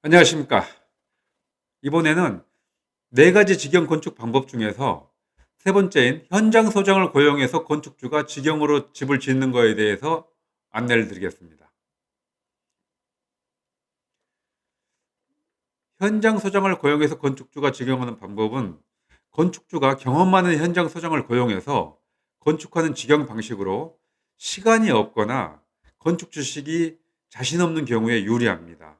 안녕하십니까. 이번에는 네 가지 직영 건축 방법 중에서 세 번째인 현장 소장을 고용해서 건축주가 직영으로 집을 짓는 거에 대해서 안내를 드리겠습니다. 현장 소장을 고용해서 건축주가 직영하는 방법은 건축주가 경험 많은 현장 소장을 고용해서 건축하는 직영 방식으로 시간이 없거나 건축 지식이 자신 없는 경우에 유리합니다.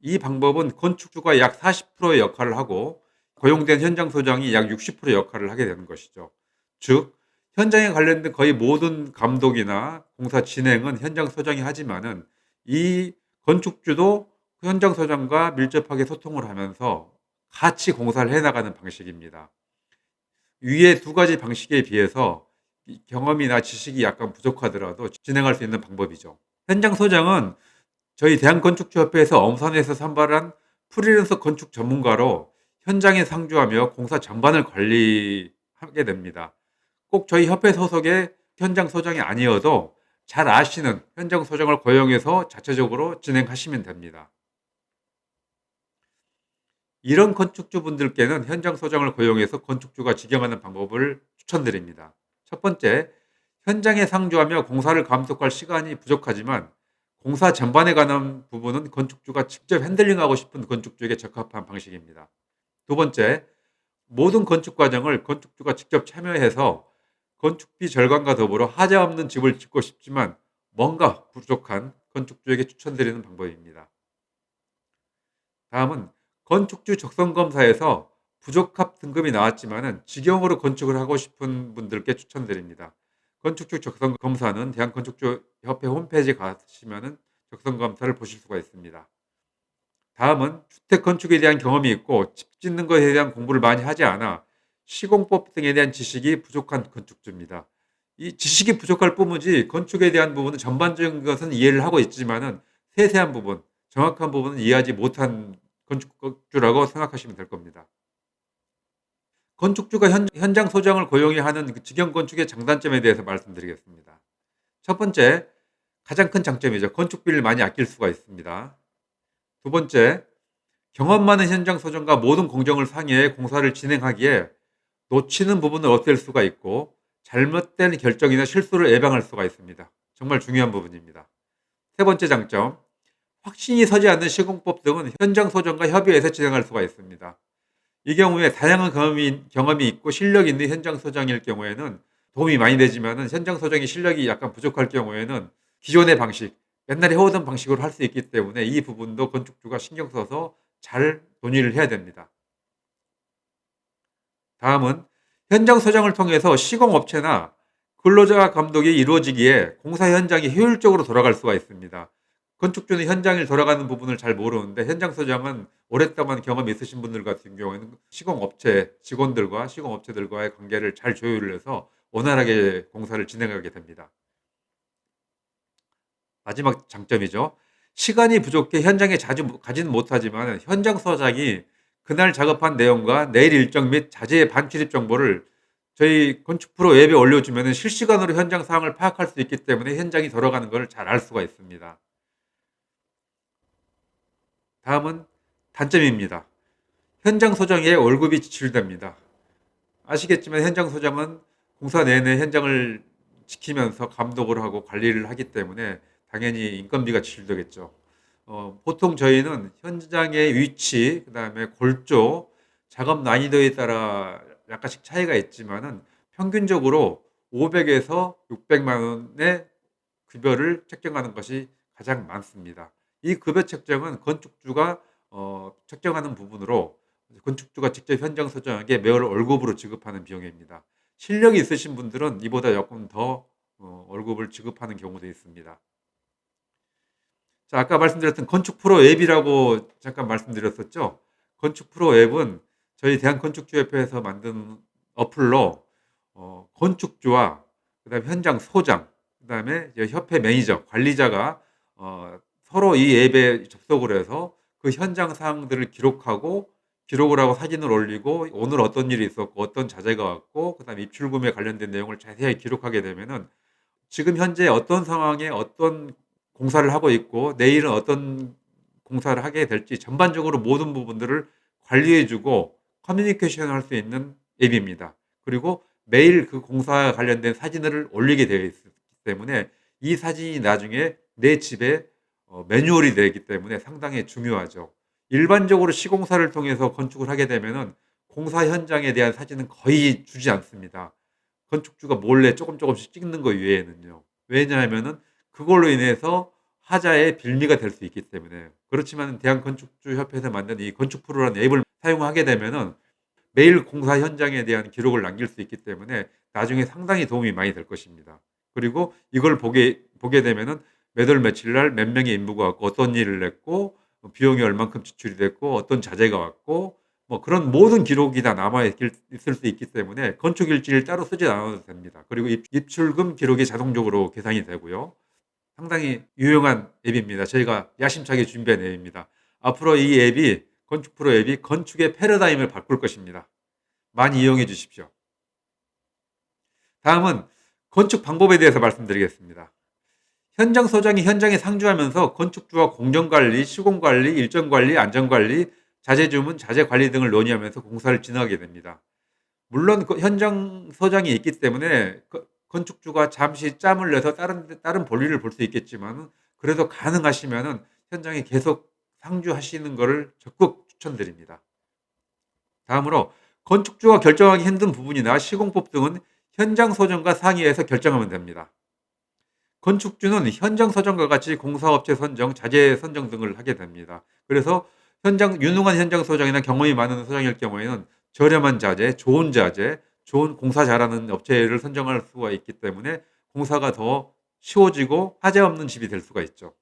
이 방법은 건축주가 약 40%의 역할을 하고 고용된 현장 소장이 약 60% 역할을 하게 되는 것이죠. 즉, 현장에 관련된 거의 모든 감독이나 공사 진행은 현장 소장이 하지만은 이 건축주도 그 현장 소장과 밀접하게 소통을 하면서 같이 공사를 해 나가는 방식입니다. 위의 두 가지 방식에 비해서 이 경험이나 지식이 약간 부족하더라도 진행할 수 있는 방법이죠. 현장 소장은 저희 대한건축주협회에서 엄선해서 선발한 프리랜서 건축 전문가로 현장에 상주하며 공사 전반을 관리하게 됩니다. 꼭 저희 협회 소속의 현장 소장이 아니어도 잘 아시는 현장 소장을 고용해서 자체적으로 진행하시면 됩니다. 이런 건축주분들께는 현장 소장을 고용해서 건축주가 직영하는 방법을 추천드립니다. 첫 번째, 현장에 상주하며 공사를 감독할 시간이 부족하지만 공사 전반에 관한 부분은 건축주가 직접 핸들링하고 싶은 건축주에게 적합한 방식입니다. 두 번째, 모든 건축 과정을 건축주가 직접 참여해서 건축비 절감과 더불어 하자 없는 집을 짓고 싶지만 뭔가 부족한 건축주에게 추천드리는 방법입니다. 다음은 건축주 적성검사에서 부적합 등급이 나왔지만은 직영으로 건축을 하고 싶은 분들께 추천드립니다. 건축주 적성검사는 대한건축주협회 홈페이지에 가시면은 적성검사를 보실 수가 있습니다. 다음은 주택 건축에 대한 경험이 있고 집 짓는 것에 대한 공부를 많이 하지 않아 시공법 등에 대한 지식이 부족한 건축주입니다. 이 지식이 부족할 뿐이지 건축에 대한 부분은 전반적인 것은 이해를 하고 있지만은 세세한 부분, 정확한 부분은 이해하지 못한 건축주라고 생각하시면 될 겁니다. 건축주가 현장 소장을 고용해야 하는 그 직영 건축의 장단점에 대해서 말씀드리겠습니다. 첫 번째, 가장 큰 장점이죠. 건축비를 많이 아낄 수가 있습니다. 두 번째, 경험 많은 현장 소장과 모든 공정을 상의해 공사를 진행하기에 놓치는 부분을 없앨 수가 있고 잘못된 결정이나 실수를 예방할 수가 있습니다. 정말 중요한 부분입니다. 세 번째 장점, 확신이 서지 않는 시공법 등은 현장 소장과 협의해서 진행할 수가 있습니다. 이 경우에 다양한 경험이 있고 실력이 있는 현장 소장일 경우에는 도움이 많이 되지만은 현장 소장이 실력이 약간 부족할 경우에는 기존의 방식, 옛날에 해오던 방식으로 할 수 있기 때문에 이 부분도 건축주가 신경 써서 잘 논의를 해야 됩니다. 다음은 현장 소장을 통해서 시공업체나 근로자 감독이 이루어지기에 공사 현장이 효율적으로 돌아갈 수가 있습니다. 건축주는 현장일 돌아가는 부분을 잘 모르는데 현장 소장은 오랫동안 경험이 있으신 분들 같은 경우에는 시공업체 직원들과 시공업체들과의 관계를 잘 조율을 해서 원활하게 공사를 진행하게 됩니다. 마지막 장점이죠. 시간이 부족해 현장에 자주 가지는 못하지만 현장 소장이 그날 작업한 내용과 내일 일정 및 자재의 반출입 정보를 저희 건축 프로 앱에 올려주면 실시간으로 현장 상황을 파악할 수 있기 때문에 현장이 돌아가는 것을 잘 알 수가 있습니다. 다음은 단점입니다. 현장 소장의 월급이 지출됩니다. 아시겠지만 현장 소장은 공사 내내 현장을 지키면서 감독을 하고 관리를 하기 때문에 당연히 인건비가 지출되겠죠. 보통 저희는 현장의 위치, 그다음에 골조, 작업 난이도에 따라 약간씩 차이가 있지만은 평균적으로 500에서 600만 원의 급여를 책정하는 것이 가장 많습니다. 이 급여 책정은 건축주가 책정하는 부분으로 건축주가 직접 현장 소장에게 매월 월급으로 지급하는 비용입니다. 실력이 있으신 분들은 이보다 조금 더 월급을 지급하는 경우도 있습니다. 자, 아까 말씀드렸던 건축 프로 앱이라고 잠깐 말씀드렸었죠. 건축 프로 앱은 저희 대한건축주협회에서 만든 어플로 건축주와 그다음에 현장 소장, 그다음에 이제 협회 매니저, 관리자가 서로 이 앱에 접속을 해서 그 현장 사항들을 기록하고 기록을 하고 사진을 올리고 오늘 어떤 일이 있었고 어떤 자재가 왔고 그다음에 입출금에 관련된 내용을 자세하게 기록하게 되면은 지금 현재 어떤 상황에 어떤 공사를 하고 있고 내일은 어떤 공사를 하게 될지 전반적으로 모든 부분들을 관리해 주고 커뮤니케이션을 할 수 있는 앱입니다. 그리고 매일 그 공사와 관련된 사진을 올리게 되어 있기 때문에 이 사진이 나중에 내 집에 매뉴얼이 되기 때문에 상당히 중요하죠. 일반적으로 시공사를 통해서 건축을 하게 되면은 공사 현장에 대한 사진은 거의 주지 않습니다. 건축주가 몰래 조금씩 찍는 거 이외에는요. 왜냐하면은 그걸로 인해서 하자의 빌미가 될 수 있기 때문에요. 그렇지만 대한건축주협회에서 만든 이 건축 프로라는 앱을 사용하게 되면은 매일 공사 현장에 대한 기록을 남길 수 있기 때문에 나중에 상당히 도움이 많이 될 것입니다. 그리고 이걸 보게 되면은 몇 월 며칠 날 몇 명의 인부가 왔고 어떤 일을 했고 비용이 얼만큼 지출이 됐고 어떤 자재가 왔고 뭐 그런 모든 기록이 다 남아 있을 수 있기 때문에 건축 일지를 따로 쓰지 않아도 됩니다. 그리고 입출금 기록이 자동적으로 계산이 되고요. 상당히 유용한 앱입니다. 저희가 야심차게 준비한 앱입니다. 앞으로 이 앱이 건축 프로 앱이 건축의 패러다임을 바꿀 것입니다. 많이 이용해 주십시오. 다음은 건축 방법에 대해서 말씀드리겠습니다. 현장 소장이 현장에 상주하면서 건축주와 공정관리, 시공관리, 일정관리, 안전관리, 자재 주문, 자재 관리 등을 논의하면서 공사를 진행하게 됩니다. 물론 그 현장 소장이 있기 때문에 건축주가 잠시 짬을 내서 다른 볼일을 볼 수 있겠지만 그래도 가능하시면은 현장에 계속 상주하시는 것을 적극 추천드립니다. 다음으로 건축주가 결정하기 힘든 부분이나 시공법 등은 현장 소장과 상의해서 결정하면 됩니다. 건축주는 현장 선정과 같이 공사업체 선정, 자재 선정 등을 하게 됩니다. 그래서 유능한 현장 소장이나 경험이 많은 소장일 경우에는 저렴한 자재, 좋은 공사 잘하는 업체를 선정할 수가 있기 때문에 공사가 더 쉬워지고 하재 없는 집이 될 수가 있죠.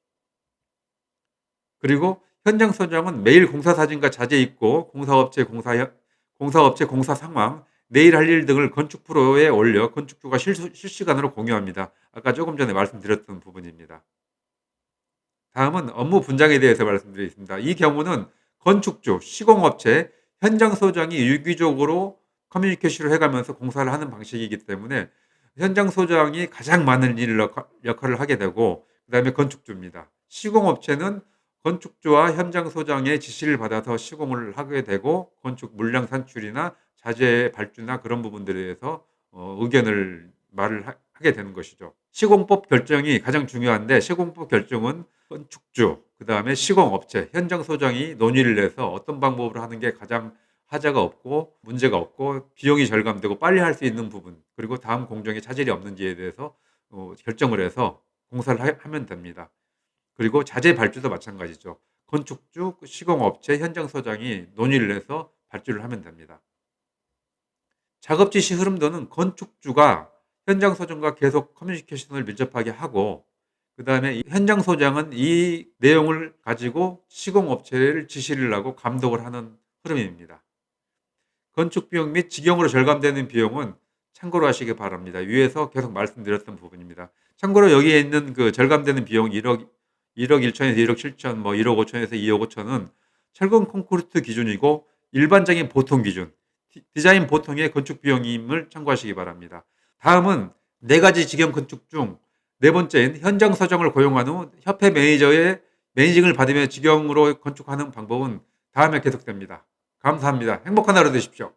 그리고 현장 선정은 매일 공사 사진과 자재 입고 공사업체 공사 상황, 내일 할 일 등을 건축 프로에 올려 건축주가 실시간으로 공유합니다. 아까 조금 전에 말씀드렸던 부분입니다. 다음은 업무 분장에 대해서 말씀드리겠습니다. 이 경우는 건축주, 시공업체, 현장 소장이 유기적으로 커뮤니케이션을 해가면서 공사를 하는 방식이기 때문에 현장 소장이 가장 많은 역할을 하게 되고 그다음에 건축주입니다. 시공업체는 건축주와 현장 소장의 지시를 받아서 시공을 하게 되고 건축 물량 산출이나 자재 발주나 그런 부분들에 대해서 말을 하게 되는 것이죠. 시공법 결정이 가장 중요한데 시공법 결정은 건축주, 그다음에 시공업체, 현장 소장이 논의를 해서 어떤 방법으로 하는 게 가장 하자가 없고 문제가 없고 비용이 절감되고 빨리 할 수 있는 부분 그리고 다음 공정에 차질이 없는지에 대해서 결정을 해서 공사를 하면 됩니다. 그리고 자재 발주도 마찬가지죠. 건축주, 시공업체, 현장 소장이 논의를 해서 발주를 하면 됩니다. 작업 지시 흐름도는 건축주가 현장 소장과 계속 커뮤니케이션을 밀접하게 하고 그다음에 현장 소장은 이 내용을 가지고 시공업체를 지시를 하고 감독을 하는 흐름입니다. 건축 비용 및 직영으로 절감되는 비용은 참고로 하시기 바랍니다. 위에서 계속 말씀드렸던 부분입니다. 참고로 여기에 있는 그 절감되는 비용 1억 1천에서 1억 7천, 뭐 1억 5천에서 2억 5천은 철근 콘크리트 기준이고 일반적인 보통 기준, 디자인 보통의 건축 비용임을 참고하시기 바랍니다. 다음은 네 가지 직영 건축 중 네 번째인 현장 소장을 고용한 후 협회 매니저의 매니징을 받으며 직영으로 건축하는 방법은 다음에 계속됩니다. 감사합니다. 행복한 하루 되십시오.